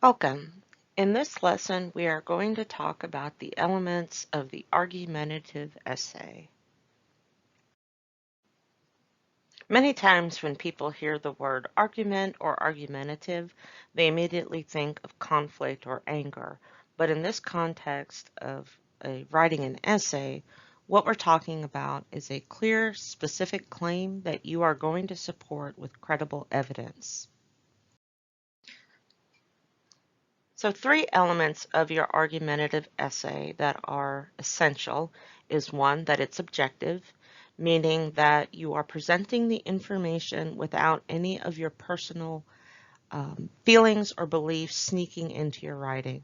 Welcome. In this lesson, we are going to talk about the elements of the argumentative essay. Many times when people hear the word argument or argumentative, they immediately think of conflict or anger. But in this context of writing an essay, what we're talking about is a clear, specific claim that you are going to support with credible evidence. So 3 elements of your argumentative essay that are essential is one, that it's objective, meaning that you are presenting the information without any of your personal feelings or beliefs sneaking into your writing.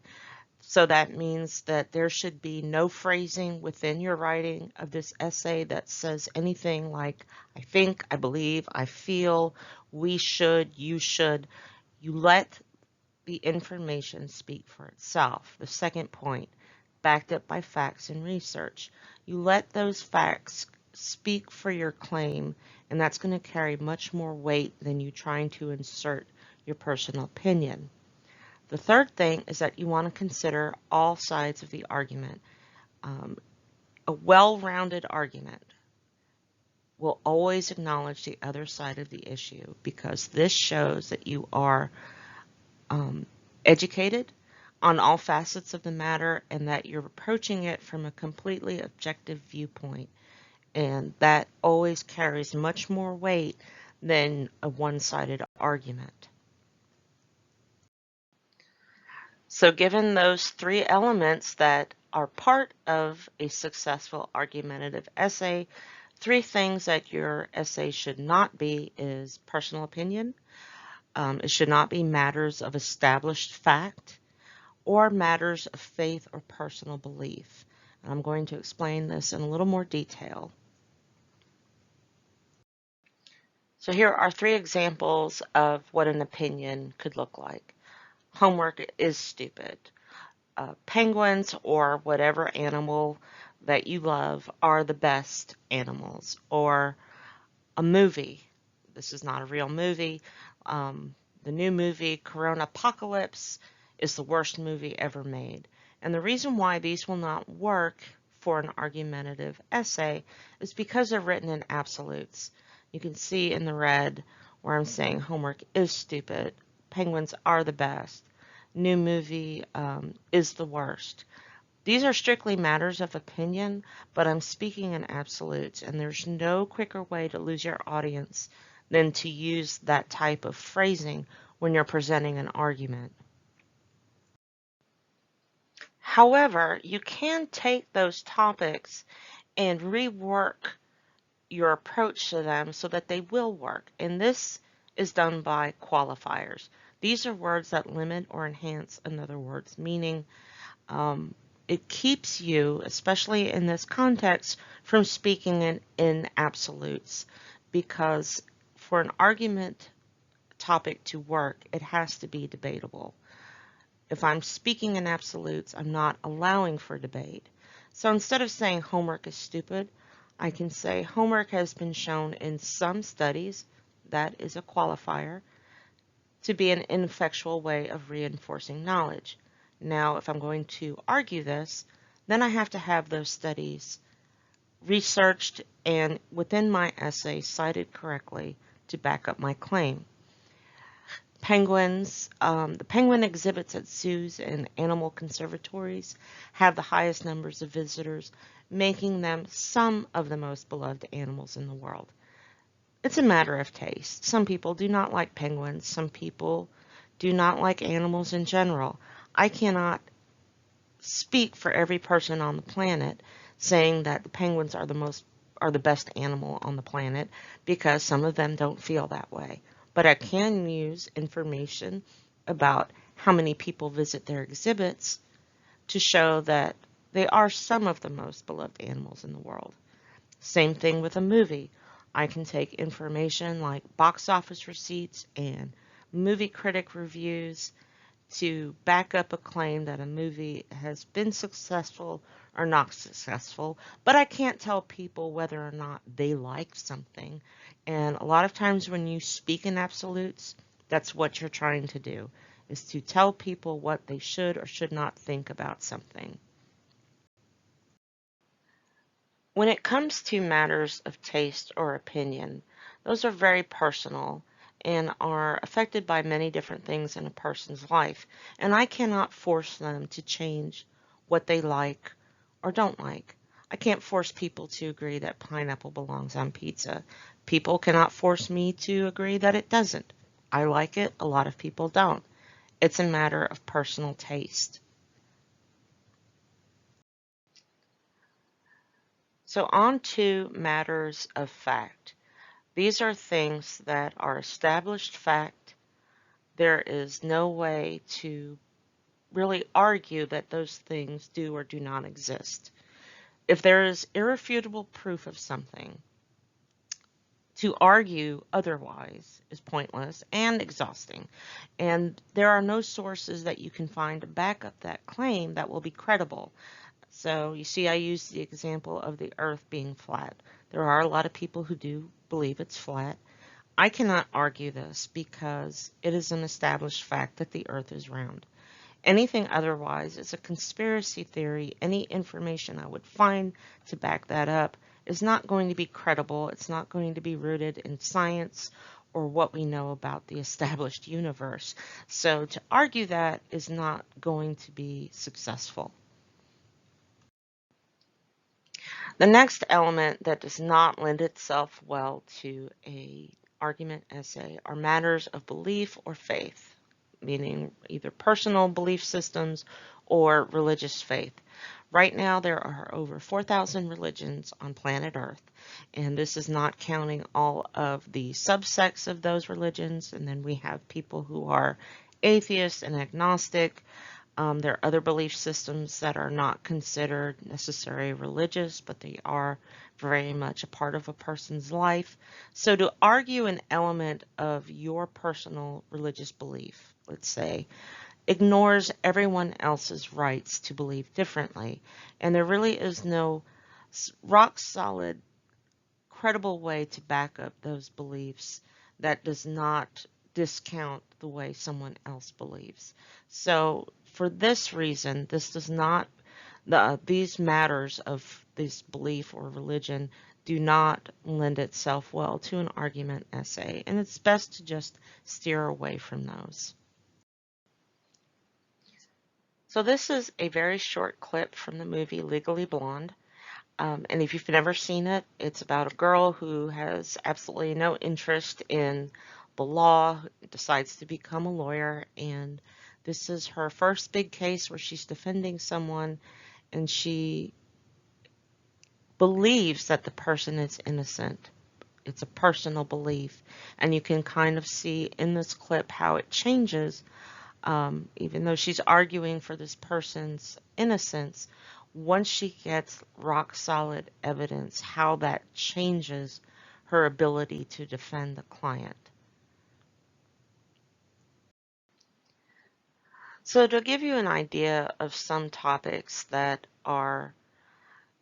So that means that there should be no phrasing within your writing of this essay that says anything like, I think, I believe, I feel, we should, you should. You let the information speak for itself. The second point, backed up by facts and research. You let those facts speak for your claim, and that's going to carry much more weight than you trying to insert your personal opinion. The third thing is that you want to consider all sides of the argument. A well-rounded argument will always acknowledge the other side of the issue because this shows that you are educated on all facets of the matter and that you're approaching it from a completely objective viewpoint. And that always carries much more weight than a one-sided argument. So given those 3 elements that are part of a successful argumentative essay, 3 things that your essay should not be is personal opinion. It should not be matters of established fact or matters of faith or personal belief. And I'm going to explain this in a little more detail. So here are 3 examples of what an opinion could look like. Homework is stupid. Penguins or whatever animal that you love are the best animals. Or a movie. This is not a real movie. The new movie, Corona Apocalypse, is the worst movie ever made. And the reason why these will not work for an argumentative essay is because they're written in absolutes. You can see in the red where I'm saying homework is stupid, penguins are the best, new movie is the worst. These are strictly matters of opinion, but I'm speaking in absolutes, and there's no quicker way to lose your audience than to use that type of phrasing when you're presenting an argument. However, you can take those topics and rework your approach to them so that they will work, and this is done by qualifiers. These are words that limit or enhance another word's meaning. It keeps you, especially in this context, from speaking in absolutes, because for an argument topic to work, it has to be debatable. If I'm speaking in absolutes, I'm not allowing for debate. So instead of saying homework is stupid, I can say homework has been shown in some studies, that is a qualifier, to be an ineffectual way of reinforcing knowledge. Now, if I'm going to argue this, then I have to have those studies researched and within my essay cited correctly to back up my claim. Penguins, the penguin exhibits at zoos and animal conservatories have the highest numbers of visitors, making them some of the most beloved animals in the world. It's a matter of taste. Some people do not like penguins. Some people do not like animals in general. I cannot speak for every person on the planet saying that the penguins are the best animal on the planet because some of them don't feel that way. But I can use information about how many people visit their exhibits to show that they are some of the most beloved animals in the world. Same thing with a movie. I can take information like box office receipts and movie critic reviews to back up a claim that a movie has been successful or not successful, but I can't tell people whether or not they like something. And a lot of times when you speak in absolutes, That's what you're trying to do, is to tell people what they should or should not think about something. When it comes to matters of taste or opinion, those are very personal and are affected by many different things in a person's life, and I cannot force them to change what they like or don't like. I can't force people to agree that pineapple belongs on pizza. People cannot force me to agree that it doesn't. I like it, a lot of people don't. It's a matter of personal taste. So on to matters of fact. These are things that are established fact. There is no way to really argue that those things do or do not exist. If there is irrefutable proof of something, to argue otherwise is pointless and exhausting. And there are no sources that you can find to back up that claim that will be credible. So you see, I used the example of the earth being flat. There are a lot of people who do believe it's flat. I cannot argue this because it is an established fact that the earth is round. Anything otherwise is a conspiracy theory. Any information I would find to back that up is not going to be credible. It's not going to be rooted in science or what we know about the established universe. So to argue that is not going to be successful. The next element that does not lend itself well to a argument essay are matters of belief or faith, meaning either personal belief systems or religious faith. Right now, there are over 4,000 religions on planet Earth, and this is not counting all of the subsects of those religions. And then we have people who are atheists and agnostic. There are other belief systems that are not considered necessarily religious, but they are very much a part of a person's life. So to argue an element of your personal religious belief, let's say, ignores everyone else's rights to believe differently. And there really is no rock solid, credible way to back up those beliefs that does not discount the way someone else believes. So for this reason, this does not, these matters of this belief or religion do not lend itself well to an argument essay, and it's best to just steer away from those. So this is a very short clip from the movie Legally Blonde. And if you've never seen it, it's about a girl who has absolutely no interest in the law, decides to become a lawyer, and this is her first big case where she's defending someone, and she believes that the person is innocent. It's a personal belief, and you can kind of see in this clip how it changes. Even though she's arguing for this person's innocence, once she gets rock solid evidence, how that changes her ability to defend the client. So to give you an idea of some topics that are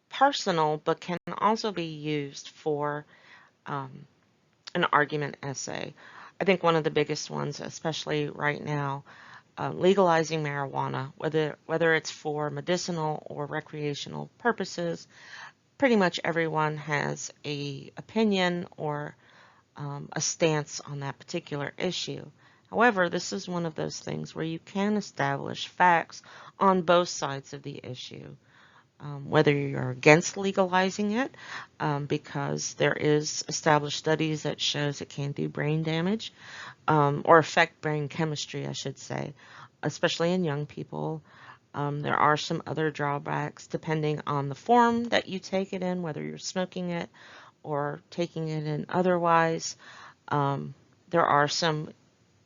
personal but can also be used for um, an argument essay, I think one of the biggest ones, especially right now, legalizing marijuana, whether it's for medicinal or recreational purposes. Pretty much everyone has a opinion or a stance on that particular issue. However, this is one of those things where you can establish facts on both sides of the issue. Whether you're against legalizing it, because there is established studies that shows it can do brain damage, or affect brain chemistry, I should say, especially in young people. There are some other drawbacks depending on the form that you take it in, whether you're smoking it or taking it in otherwise. There are some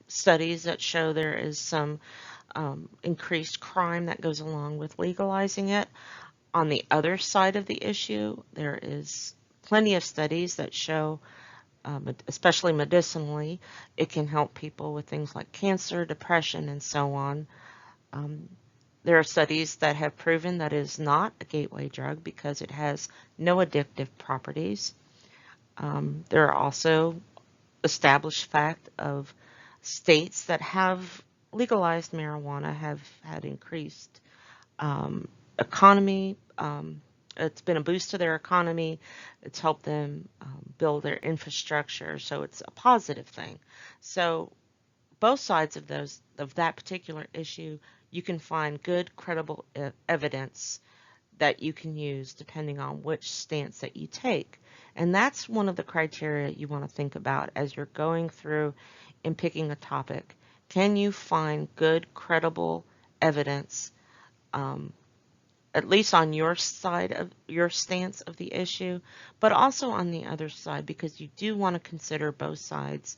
studies that show there is some increased crime that goes along with legalizing it. On the other side of the issue, there is plenty of studies that show, especially medicinally, it can help people with things like cancer, depression, and so on. Um, there are studies that have proven that it is not a gateway drug because it has no addictive properties. There are also established fact of States that have legalized marijuana have had increased economy. It's been a boost to their economy. It's helped them build their infrastructure, so it's a positive thing. So both sides of that particular issue, you can find good, credible evidence that you can use depending on which stance that you take. And that's one of the criteria you want to think about as you're going through and picking a topic. Can you find good, credible evidence, um, at least on your side of your stance of the issue, but also on the other side, because you do want to consider both sides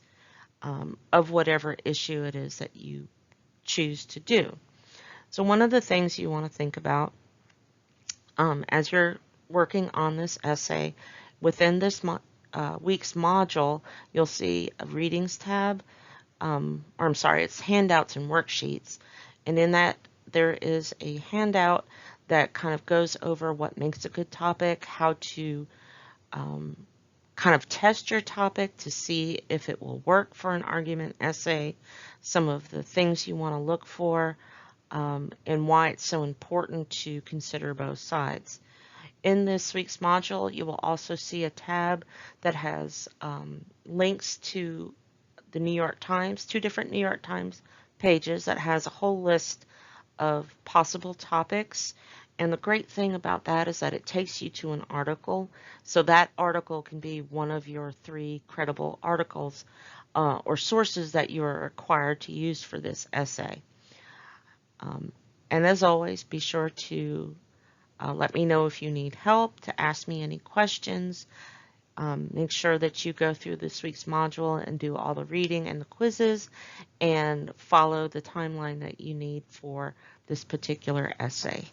of whatever issue it is that you choose to do. So one of the things you want to think about as you're working on this essay, within this week's module, you'll see a readings tab, or I'm sorry, it's handouts and worksheets. And in that, there is a handout that kind of goes over what makes a good topic, how to kind of test your topic to see if it will work for an argument essay, some of the things you want to look for, and why it's so important to consider both sides. In this week's module, you will also see a tab that has links to the New York Times, 2 different New York Times pages that has a whole list of possible topics. And the great thing about that is that it takes you to an article. So that article can be one of your 3 credible articles or sources that you are required to use for this essay. And as always, be sure to let me know if you need help, to ask me any questions. Make sure that you go through this week's module and do all the reading and the quizzes and follow the timeline that you need for this particular essay.